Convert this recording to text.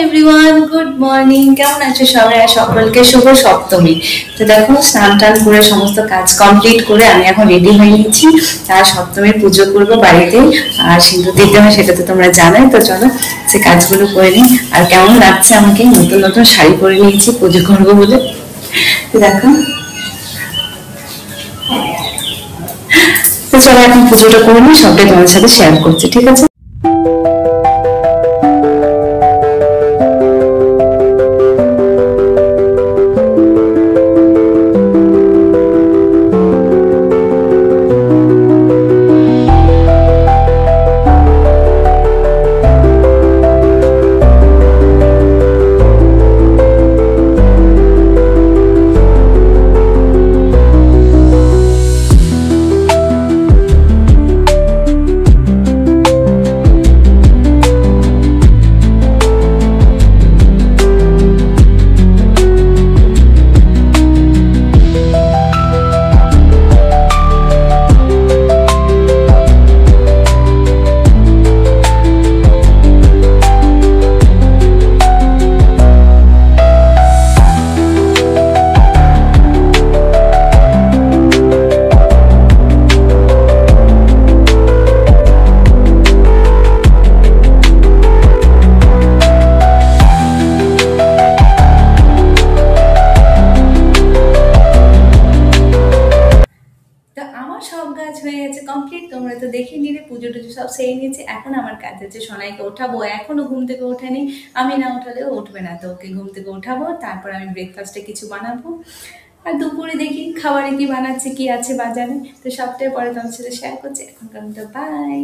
Everyone, good morning. কেমন আছো সবাই? আর সকলকে শুভ সপ্তমী। তো দেখো, স্নান টান করে সমস্ত কাজ কমপ্লিট করে আমি এখন রেডি হয়ে নিয়েছি। আর সপ্তমীর পুজো করবো বাড়িতে, আর সিঁদুর দিতে হয় সেটা তো তোমরা জানোই। তো চলো সে কাজগুলো করে নিই। আর কেমন লাগছে আমাকে, নতুন নতুন শাড়ি পরে নিয়েছি পুজো করবো বলে। তো দেখো, তো চলো এখন পুজোটা করে নিই, সবটাই তোমাদের সাথে শেয়ার করছি, ঠিক আছে? তো আমার সব কাজ হয়ে গেছে কমপ্লিট। তোমরা তো দেখে নিলে পুজো টুজো সব সেরে নিয়েছে। এখন আমার কাজ হচ্ছে সোনাইকে ওঠাবো। এখনো ঘুম থেকে ওঠেনি, আমি না ওঠালেও উঠবে না। তো ওকে ঘুম থেকে ওঠাবো, তারপর আমি ব্রেকফাস্টে কিছু বানাবো। আর দুপুরে দেখি খাবারে কি বানাচ্ছে, কি আছে বাজারে। তো সবটাই পরে তোমার সাথে শেয়ার করছি। এখনকার মতো বাই।